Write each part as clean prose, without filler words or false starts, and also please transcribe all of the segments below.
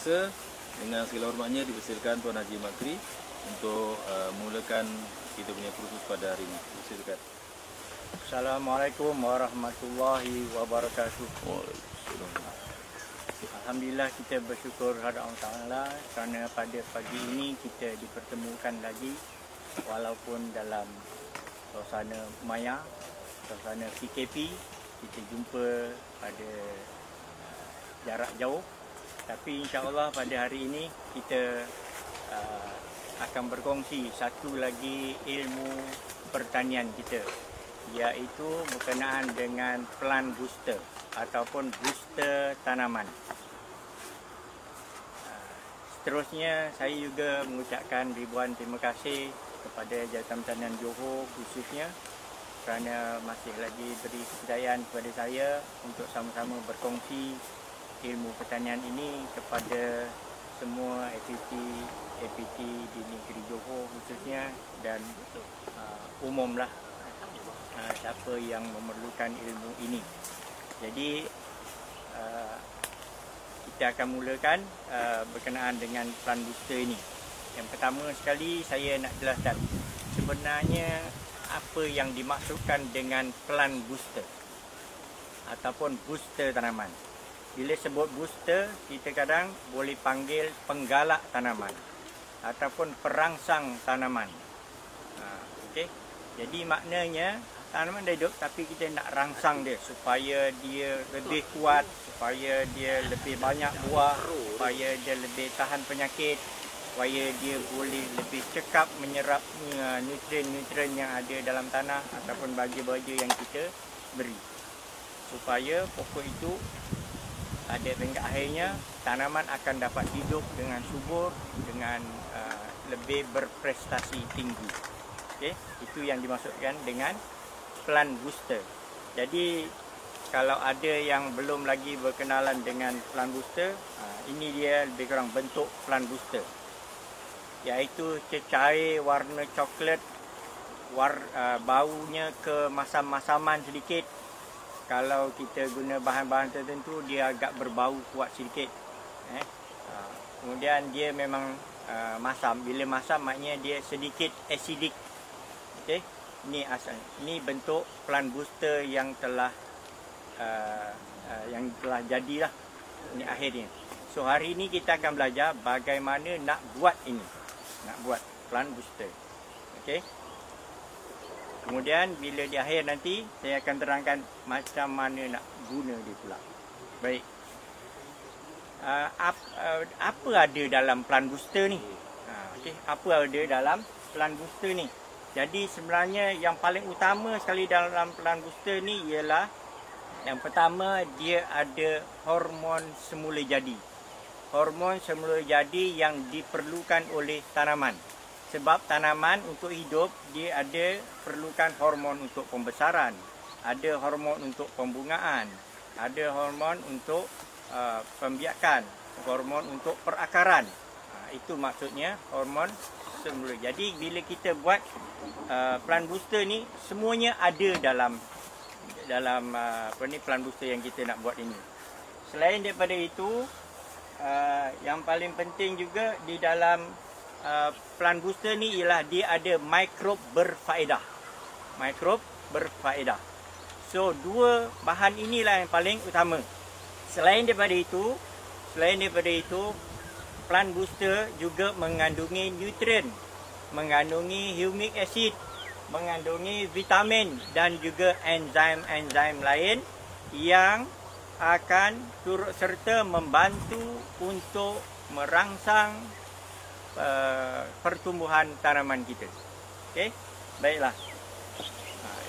biasa, dengan segala hormatnya dipersilakan Tuan Haji Makri untuk memulakan kita punya kursus pada hari ini. Silakan. Assalamualaikum warahmatullahi wabarakatuh. Alhamdulillah, kita bersyukur kepada Allah Ta'ala kerana pada pagi ini kita dipertemukan lagi walaupun dalam suasana maya, suasana PKP. Kita jumpa pada jarak jauh, tapi insya-Allah pada hari ini kita akan berkongsi satu lagi ilmu pertanian kita, iaitu berkenaan dengan plant booster ataupun booster tanaman. Seterusnya, saya juga mengucapkan ribuan terima kasih kepada Jabatan Pertanian Johor khususnya kerana masih lagi beri kepercayaan kepada saya untuk sama-sama berkongsi ilmu pertanian ini kepada semua APT di negeri Johor khususnya dan umumlah siapa yang memerlukan ilmu ini. Jadi kita akan mulakan berkenaan dengan plant booster ini. Yang pertama sekali saya nak jelaskan sebenarnya apa yang dimaksudkan dengan plant booster ataupun booster tanaman. Bila sebut booster, kita kadang boleh panggil penggalak tanaman ataupun perangsang tanaman. Okey. Jadi maknanya tanaman dah hidup tapi kita nak rangsang dia supaya dia lebih kuat, supaya dia lebih banyak buah, supaya dia lebih tahan penyakit, supaya dia boleh lebih cekap menyerap nutrien-nutrien yang ada dalam tanah ataupun baja-baja yang kita beri. Supaya pokok itu pada tingkat akhirnya tanaman akan dapat hidup dengan subur, dengan lebih berprestasi tinggi. Okey, itu yang dimaksudkan dengan plant booster. Jadi kalau ada yang belum lagi berkenalan dengan plant booster, ini dia lebih kurang bentuk plant booster, iaitu cecair warna coklat, baunya kemasam-masaman sedikit. Kalau kita guna bahan-bahan tertentu, dia agak berbau kuat sedikit. Kemudian dia memang masam. Bila masam maknanya dia sedikit acidic. Okey, ini asal. Ini bentuk plant booster yang telah jadilah. Ini akhirnya. So hari ini kita akan belajar bagaimana nak buat ini. Nak buat plant booster. Okey. Kemudian bila di akhir nanti saya akan terangkan macam mana nak guna dia pula. Baik. Apa ada dalam plant booster ni? Okey, apa ada dalam plant booster ni? Jadi sebenarnya yang paling utama sekali dalam plant booster ni ialah yang pertama, dia ada hormon semula jadi. Hormon semula jadi yang diperlukan oleh tanaman. Sebab tanaman untuk hidup, dia ada perlukan hormon untuk pembesaran, ada hormon untuk pembungaan, ada hormon untuk pembiakan, hormon untuk perakaran. Itu maksudnya hormon semula. Jadi bila kita buat plant booster ni, semuanya ada dalam plant booster yang kita nak buat ini. Selain daripada itu, yang paling penting juga di dalam plant booster ni ialah dia ada mikrob berfaedah. Mikrob berfaedah. So dua bahan inilah yang paling utama. Selain daripada itu, plant booster juga mengandungi nutrien, mengandungi humic acid, mengandungi vitamin dan juga enzim-enzim lain yang akan turut serta membantu untuk merangsang pertumbuhan tanaman kita. Okey, baiklah.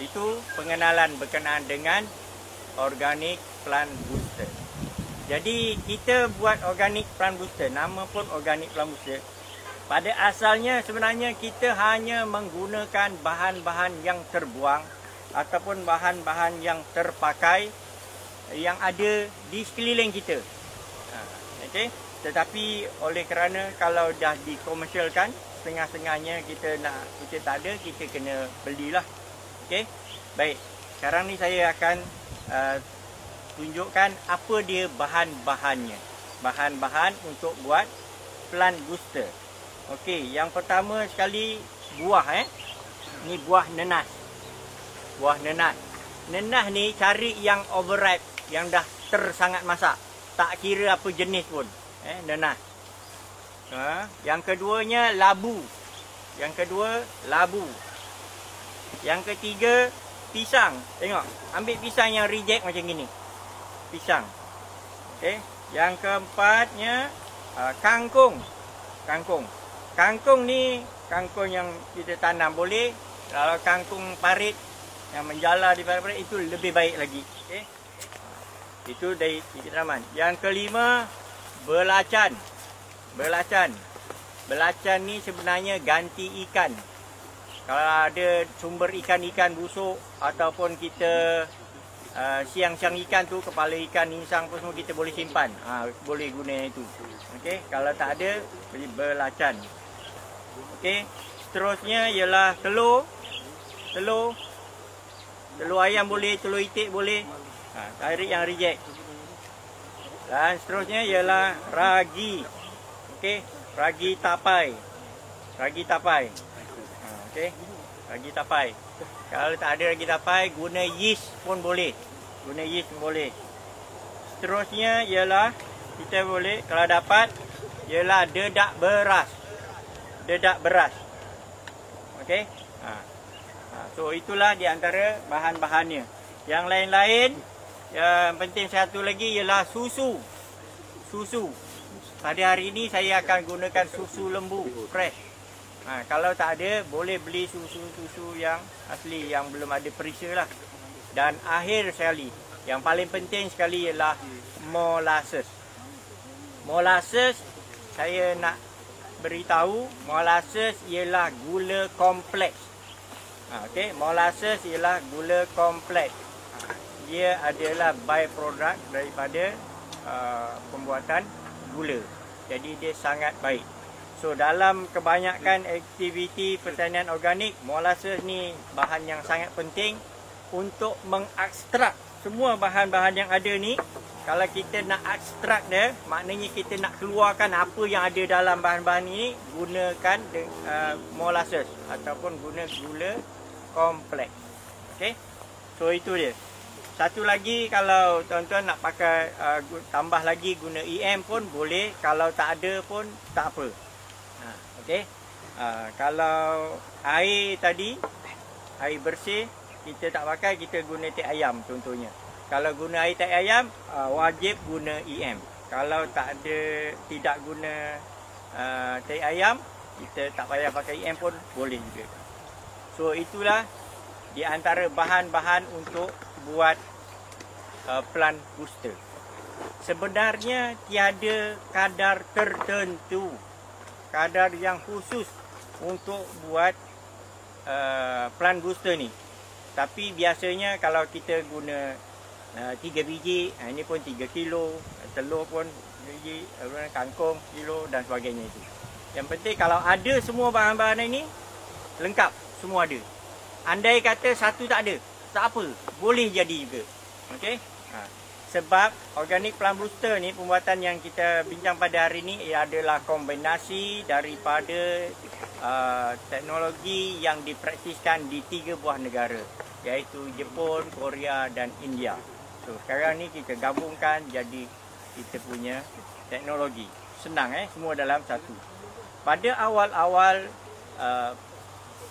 Itu pengenalan berkenaan dengan organic plant booster. Jadi kita buat organic plant booster, nama pun organic plant booster. Pada asalnya sebenarnya kita hanya menggunakan bahan-bahan yang terbuang ataupun bahan-bahan yang terpakai yang ada di sekeliling kita. Okey. Tetapi oleh kerana kalau dah dikomersialkan, setengah-setengahnya kita tak ada, kita kena belilah. Okey. Baik. Sekarang ni saya akan tunjukkan apa dia bahan-bahannya. bahan-bahan untuk buat plant booster. Okey, yang pertama sekali buah Ni buah nenas. Buah nenas. Nenas ni cari yang overripe, yang dah tersangat masak. Tak kira apa jenis pun. Nenas. Yang keduanya labu. Yang kedua labu. Yang ketiga pisang. Tengok, ambil pisang yang reject macam gini. Pisang. Okey. Yang keempatnya kangkung. Kangkung ni kangkung yang kita tanam boleh. Kalau kangkung parit yang menjala di parit itu lebih baik lagi. Okey. Itu dari tanaman. Yang kelima belacan. Belacan ni sebenarnya ganti ikan. Kalau ada sumber ikan-ikan busuk ataupun kita siang-siang ikan tu, kepala ikan, insang pun semua kita boleh simpan. Boleh guna itu. Okey, kalau tak ada beli belacan. Okey, seterusnya ialah telur ayam boleh, telur itik boleh. Cari yang reject. Dan seterusnya ialah ragi. Okey, ragi tapai. Okey, ragi tapai. Kalau tak ada ragi tapai, guna yeast pun boleh. Seterusnya ialah kita boleh, kalau dapat, ialah dedak beras. Okey. So itulah di antara bahan-bahannya. Yang lain-lain, yang penting satu lagi ialah susu. Pada hari ini saya akan gunakan susu lembu fresh. Kalau tak ada, boleh beli susu yang asli yang belum ada perisa lah. Dan akhir sekali, yang paling penting sekali ialah molasses. Molasses, saya nak beritahu, molasses ialah gula kompleks. Okey, molasses ialah gula kompleks. Dia adalah byproduct daripada pembuatan gula. Jadi dia sangat baik. So dalam kebanyakan aktiviti pertanian organik, molasses ni bahan yang sangat penting untuk mengekstrak semua bahan-bahan yang ada ni. Kalau kita nak ekstrak dia, maknanya kita nak keluarkan apa yang ada dalam bahan-bahan ini, gunakan molasses ataupun guna gula kompleks. Okey. So itu dia. Satu lagi, kalau tuan-tuan nak pakai tambah lagi guna EM pun boleh, kalau tak ada pun tak apa. Okey. Kalau air tadi, air bersih kita tak pakai, kita guna teh ayam contohnya. Kalau guna air teh ayam, wajib guna EM. Kalau tak ada, tidak guna teh ayam, kita tak payah pakai EM pun boleh juga. So itulah di antara bahan-bahan untuk buat plant booster. Sebenarnya tiada kadar tertentu, kadar yang khusus untuk buat plant booster ni. Tapi biasanya kalau kita guna 3 biji, ini pun 3 kilo, telur pun 3 biji, kangkung kilo dan sebagainya itu. Yang penting kalau ada semua bahan-bahan ini lengkap, semua ada. Andai kata satu tak ada, tak apa, boleh jadi juga. Okey? Sebab organic plant booster ni, pembuatan yang kita bincang pada hari ini, ia adalah kombinasi daripada teknologi yang dipraktiskan di 3 buah negara, iaitu Jepun, Korea dan India. So sekarang ni kita gabungkan jadi kita punya teknologi. Senang semua dalam satu. Pada awal-awal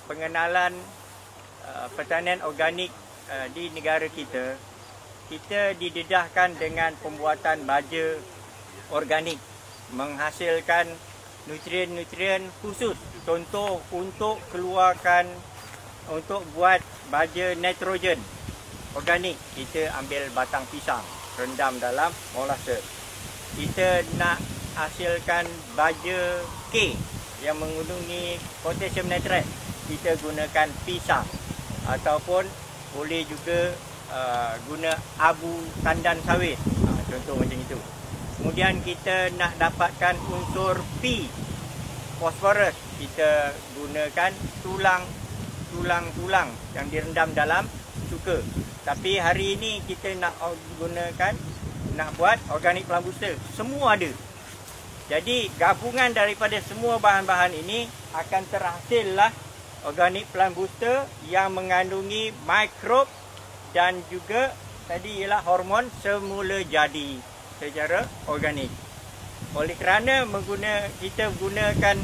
pengenalan pertanian organik di negara kita, kita didedahkan dengan pembuatan baja organik, menghasilkan nutrien-nutrien khusus. Contoh untuk keluarkan, untuk buat baja nitrogen organik, kita ambil batang pisang, rendam dalam molasses. Kita nak hasilkan baja K yang mengandungi potassium nitrate, kita gunakan pisang, ataupun boleh juga guna abu tandan sawit, contoh macam itu. Kemudian kita nak dapatkan unsur P, fosforus, kita gunakan tulang-tulang yang direndam dalam cuka. Tapi hari ini kita nak gunakan nak buat organic plant booster. Semua ada. Jadi gabungan daripada semua bahan-bahan ini akan terhasillah organic plant booster yang mengandungi mikrob dan juga tadi ialah hormon semula jadi secara organik. Oleh kerana kita gunakan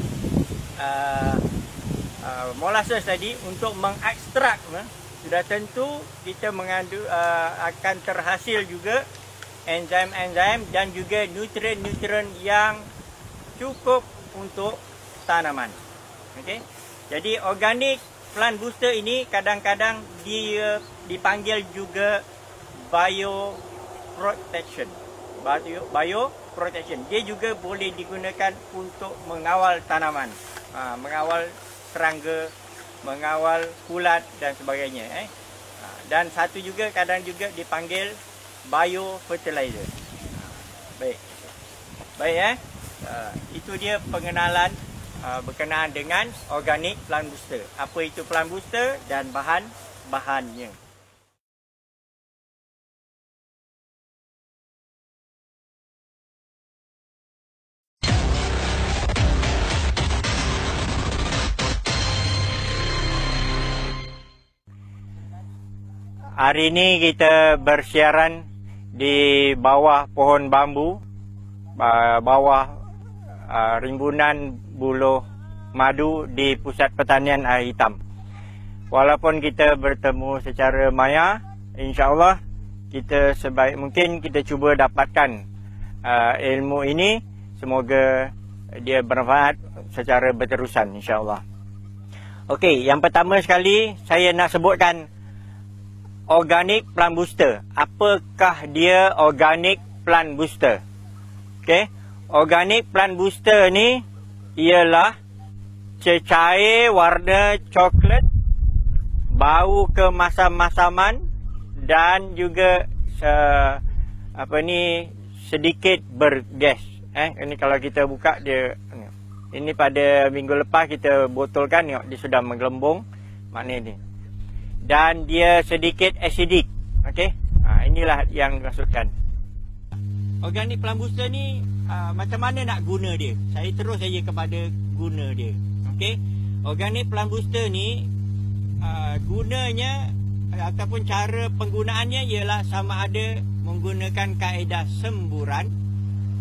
molasses tadi untuk mengekstrak, sudah tentu kita akan terhasil juga enzim-enzim dan juga nutrien-nutrien yang cukup untuk tanaman. Okey. Jadi organic plant booster ini kadang-kadang dia dipanggil juga bioprotection. Bioprotection. Dia juga boleh digunakan untuk mengawal tanaman, mengawal serangga, mengawal kulat dan sebagainya. Dan satu juga kadang juga dipanggil biofertilizer. Baik. Itu dia pengenalan berkenaan dengan organic plant booster. Apa itu plant booster dan bahan-bahannya. Hari ini kita bersiaran di bawah pohon bambu, bawah rimbunan buluh madu di Pusat Pertanian Air Hitam. Walaupun kita bertemu secara maya, insya-Allah kita sebaik mungkin kita cuba dapatkan ilmu ini. Semoga dia bermanfaat secara berterusan, insya-Allah. Okey, yang pertama sekali saya nak sebutkan organic plant booster. Apakah dia organic plant booster? Okey. Organic plant booster ni ialah cecair warna coklat, bau kemasam-masaman dan juga sedikit bergas. Ini kalau kita buka dia, ini pada minggu lepas kita botolkan, tengok dia sudah menggelembung, maknanya ni. Dan dia sedikit acidic. Okey. Inilah yang dimaksudkan. Organic plant booster ni macam mana nak guna dia? Saya terus saja kepada guna dia. Okey. Organic plant booster ni gunanya ataupun cara penggunaannya ialah sama ada menggunakan kaedah semburan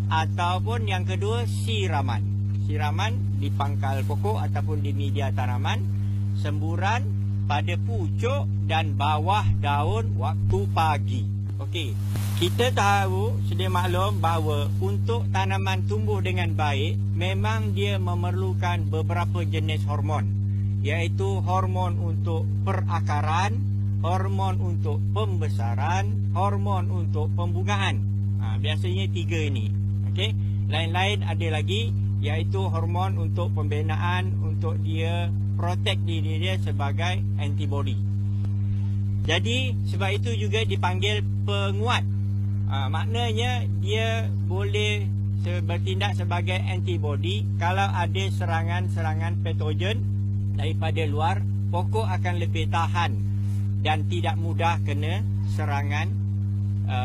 ataupun yang kedua siraman. Siraman di pangkal pokok ataupun di media tanaman, semburan pada pucuk dan bawah daun waktu pagi. Okey, kita tahu sedia maklum bahawa untuk tanaman tumbuh dengan baik memang dia memerlukan beberapa jenis hormon, iaitu hormon untuk perakaran, hormon untuk pembesaran, hormon untuk pembungaan. Biasanya 3 ini. Okey, lain-lain ada lagi, iaitu hormon untuk pembinaan, untuk dia protect diri dia sebagai antibody. Jadi sebab itu juga dipanggil penguat. Maknanya dia boleh bertindak sebagai antibody kalau ada serangan-serangan patogen daripada luar. Pokok akan lebih tahan dan tidak mudah kena serangan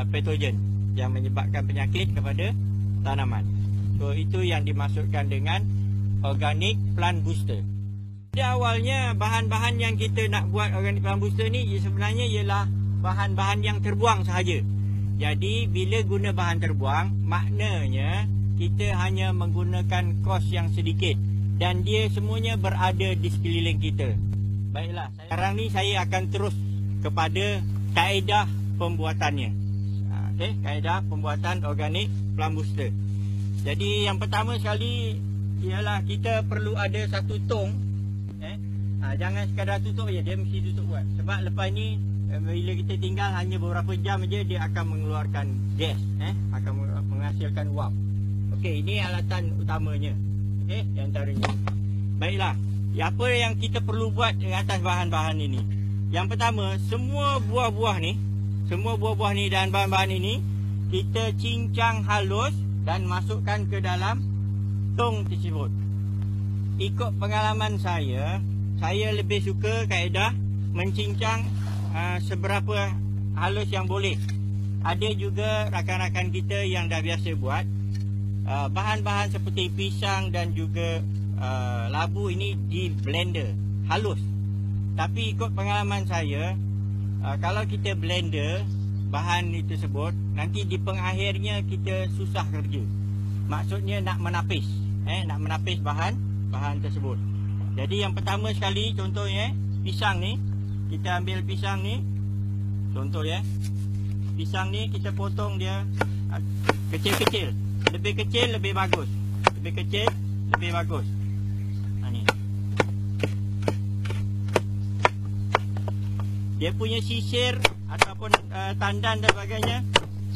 patogen yang menyebabkan penyakit kepada tanaman. So itu yang dimaksudkan dengan organic plant booster. Di awalnya bahan-bahan yang kita nak buat organic plant booster ni sebenarnya ialah bahan-bahan yang terbuang sahaja. Jadi bila guna bahan terbuang, maknanya kita hanya menggunakan kos yang sedikit dan dia semuanya berada di sekeliling kita. Baiklah, sekarang ni saya akan terus kepada kaedah pembuatannya. Okey, kaedah pembuatan organic plant booster. Jadi yang pertama sekali ialah kita perlu ada satu tong. Jangan sekadar tutup je, dia mesti tutup buat. Sebab lepas ni bila kita tinggal hanya beberapa jam aja dia akan mengeluarkan gas, akan menghasilkan wap. Okey, ini alatan utamanya. Okey, di antaranya. Baiklah, apa yang kita perlu buat di atas bahan-bahan ini? Yang pertama, semua buah-buah ni dan bahan-bahan ini kita cincang halus dan masukkan ke dalam tong tersebut. Ikut pengalaman saya lebih suka kaedah mencincang seberapa halus yang boleh. ada juga rakan-rakan kita yang dah biasa buat bahan-bahan seperti pisang dan juga labu ini di blender halus. Tapi ikut pengalaman saya, kalau kita blender bahan itu tersebut, nanti di pengakhirnya kita susah kerja. Maksudnya nak menapis, nak menapis bahan tersebut. Jadi yang pertama sekali, contohnya pisang ni, kita ambil pisang ni, contoh ya, pisang ni kita potong dia kecil-kecil. Lebih kecil lebih bagus. Lebih kecil lebih bagus. Ni. Dia punya sisir ataupun tandan dan sebagainya,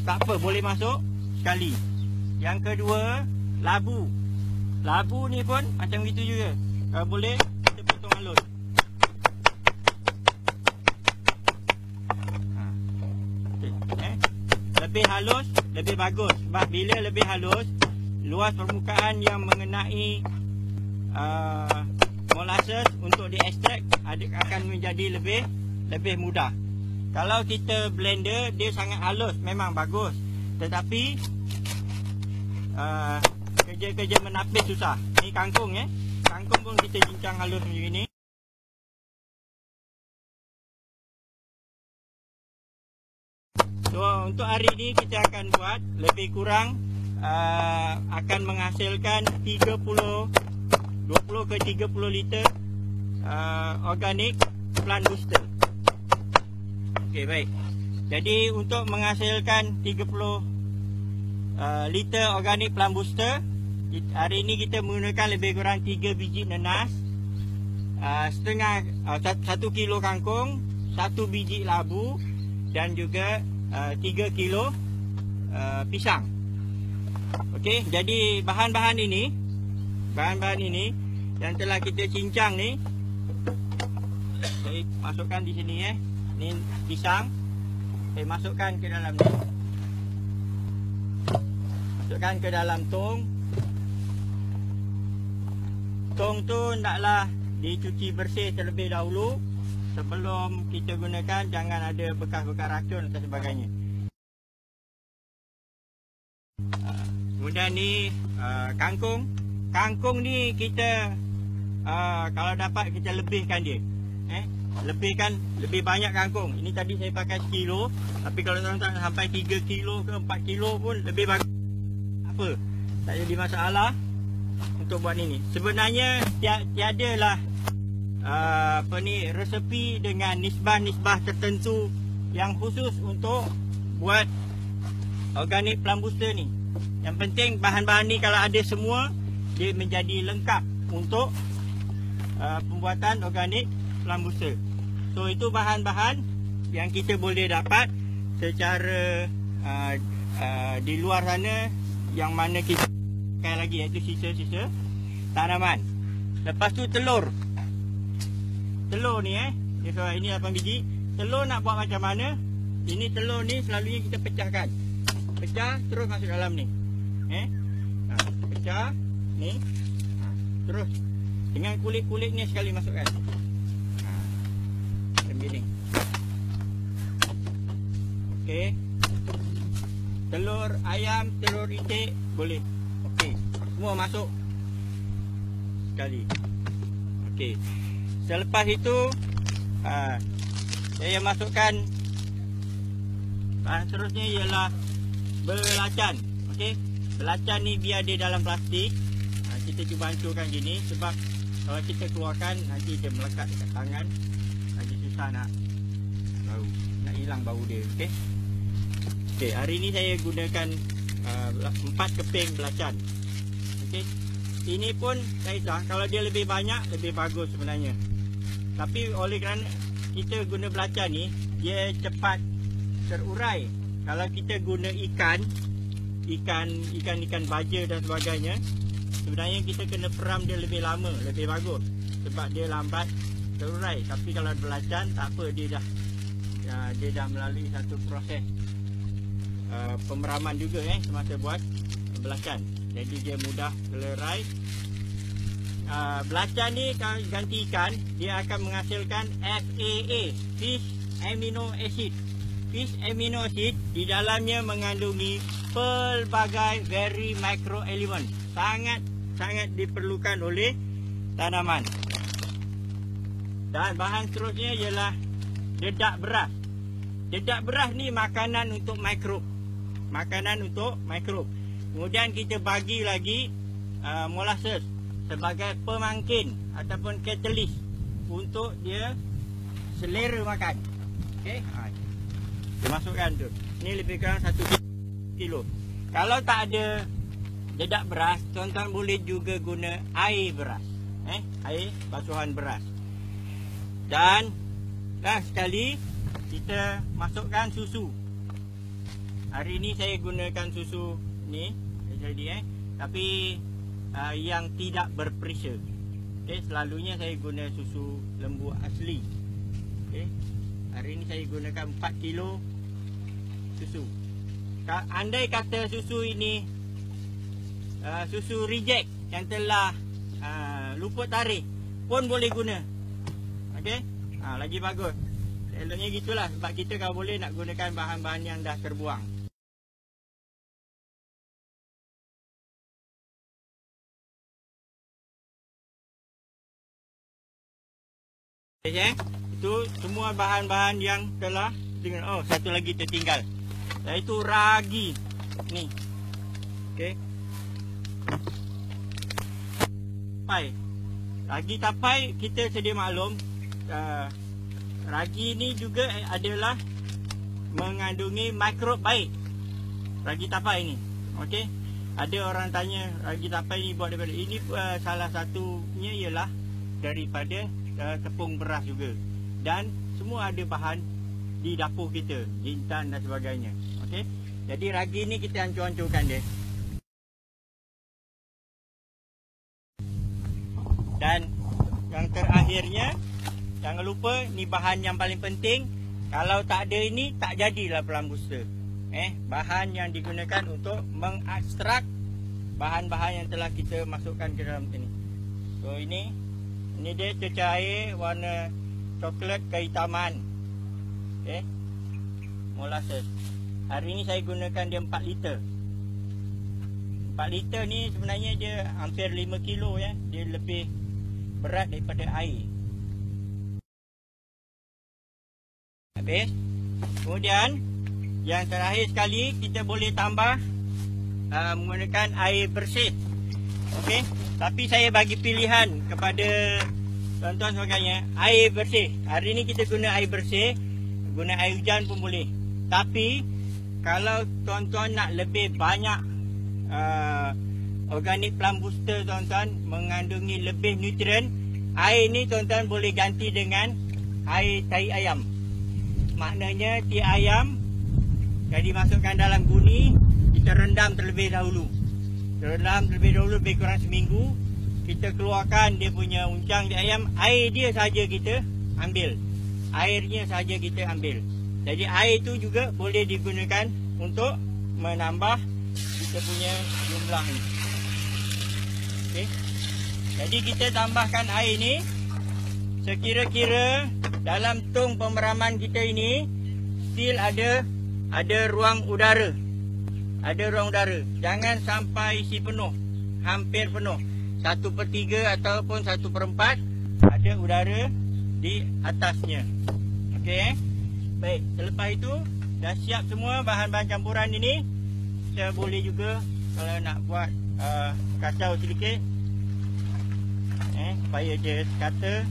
tak apa, boleh masuk sekali. Yang kedua, labu. Labu ni pun macam gitu juga. Kalau boleh kita potong halus. Lebih halus lebih bagus. Sebab bila lebih halus, luas permukaan yang mengenai molasses untuk diekstrak akan menjadi lebih mudah. Kalau kita blender, dia sangat halus, memang bagus. Tetapi kerja-kerja menapis susah. Ni kangkung ya. Kangkung pun kita cincang halus macam ini. So untuk hari ni kita akan buat lebih kurang akan menghasilkan 20 ke 30 liter organic plant booster. Okey, baik. Jadi untuk menghasilkan 30 liter organic plant booster, hari ini kita menggunakan lebih kurang 3 biji nanas, 1 kilo kangkung, 1 biji labu dan juga 3 kilo pisang. Okey, jadi bahan-bahan ini yang telah kita cincang ni, saya masukkan di sini ya. Ni pisang, saya masukkan ke dalam ni. Masukkan ke dalam tong. Tong tu hendaklah dicuci bersih terlebih dahulu sebelum kita gunakan. Jangan ada bekas-bekas racun dan sebagainya. Kemudian ni kangkung. Kangkung ni kita kalau dapat kita lebihkan dia. Lebihkan lebih banyak kangkung. Ini tadi saya pakai 1 kilo, tapi kalau tuan-tuan sampai 3 kilo ke 4 kilo pun lebih bagus. Apa? Tak jadi masalah untuk buat ini. Sebenarnya tiadalah resepi dengan nisbah-nisbah tertentu yang khusus untuk buat organic plant booster ni. Yang penting bahan-bahan ni kalau ada semua, dia menjadi lengkap untuk pembuatan organic plant booster. So itu bahan-bahan yang kita boleh dapat secara di luar sana, yang mana kita pakai lagi, iaitu sisa-sisa tanaman. Lepas tu telur. Telur ni so ini 8 biji. Telur nak buat macam mana? Ini telur ni selalunya kita pecahkan. Pecah terus masuk dalam ni. Pecah ni. Terus dengan kulit-kulitnya sekali masukkan. Macam ni. Okey. Telur ayam, telur itik boleh. Okey. Semua masuk sekali. Okey. Selepas itu saya masukkan bahan seterusnya ialah belacan. Okey. Belacan ni biar dia dalam plastik. Kita cuba hancurkan gini, sebab kalau kita keluarkan nanti dia melekat dekat tangan. Lagi susah nak hilang bau dia. Okey. Okey, hari ni saya gunakan 4 keping belacan. Okey. Ini pun saya kalau dia lebih banyak lebih bagus sebenarnya. Tapi oleh kerana kita guna belacan ni, dia cepat terurai. Kalau kita guna ikan baja dan sebagainya, sebenarnya kita kena peram dia lebih lama, lebih bagus, sebab dia lambat terurai. Tapi kalau belacan tak apa, dia dah melalui satu proses pemeraman juga semasa buat belacan. Jadi dia mudah terurai. Belacan ni kalau ganti ikan, dia akan menghasilkan FAA, Fish Amino Acid. Fish amino acid di dalamnya mengandungi pelbagai very micro element. Sangat diperlukan oleh tanaman. Dan bahan seterusnya ialah dedak beras. Dedak beras ni makanan untuk mikrob. Kemudian kita bagi lagi molasses sebagai pemangkin ataupun catalyst untuk dia selera makan. Okey. Kita masukkan tu. Ni lebih kurang 1 kilo. Kalau tak ada dedak beras, tuan-tuan boleh juga guna air beras. Air basuhan beras. Dan sekali kita masukkan susu. Hari ni saya gunakan susu ni jadi tapi yang tidak berperisa. Okey, selalunya saya guna susu lembu asli. Okey. Hari ni saya gunakan 4 kilo susu. Andai kata susu ini susu reject yang telah luput tarikh pun boleh guna. Okey? Lagi bagus. Eloknya gitulah sebab kita kalau boleh nak gunakan bahan-bahan yang dah terbuang. Okay, itu semua bahan-bahan yang telah dengan satu lagi tertinggal. Iaitu ragi. Ni. Okey. Tapai. Ragi tapai kita sedia maklum ragi ni juga adalah mengandungi mikrob baik. Ragi tapai ni. Okey. Ada orang tanya ragi tapai ni buat daripada ini salah satunya ialah daripada tepung beras juga. Dan semua ada bahan di dapur kita, jintan dan sebagainya. Okey. Jadi ragi ni kita hancur-hancurkan dia. Dan yang terakhirnya, jangan lupa ni bahan yang paling penting. Kalau tak ada ini tak jadilah plant booster. Bahan yang digunakan untuk mengekstrak bahan-bahan yang telah kita masukkan ke dalam sini. So ini dia cecar air warna coklat kehitaman. Okey. Molasses. Hari ni saya gunakan dia 4 liter. 4 liter ni sebenarnya dia hampir 5 kilo ya. Dia lebih berat daripada air. Habis. Kemudian yang terakhir sekali kita boleh tambah menggunakan air bersih. Okey. Tapi saya bagi pilihan kepada tuan-tuan sebagainya, air bersih. Hari ni kita guna air bersih, guna air hujan pun boleh. Tapi kalau tuan-tuan nak lebih banyak organic plant booster tuan-tuan mengandungi lebih nutrien, air ni tuan-tuan boleh ganti dengan air tai ayam. Maknanya ti ayam jadi masukkan dalam guni, kita rendam terlebih dahulu. Rendam terlebih dahulu lebih kurang seminggu. Kita keluarkan dia punya uncang di ayam. Air dia saja kita ambil. Airnya saja kita ambil. Jadi air itu juga boleh digunakan untuk menambah kita punya jumlah ni. Okey. Jadi kita tambahkan air ni sekira-kira dalam tong pemeraman kita ini still ada ruang udara. Ada ruang udara. Jangan sampai isi penuh. Hampir penuh. 1/3 ataupun 1/4 ada udara di atasnya. Okey. Baik, selepas itu dah siap semua bahan-bahan campuran ini. Kita boleh juga kalau nak buat kacau sedikit supaya dia kata.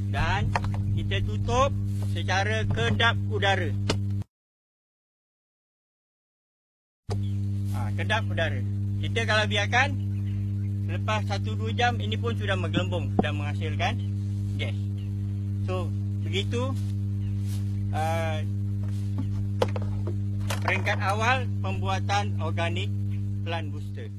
Dan kita tutup secara kedap udara. Kedap udara. Kita kalau biarkan lepas 1-2 jam ini pun sudah menggelembung, sudah menghasilkan gas. So begitu peringkat awal pembuatan organic plant booster.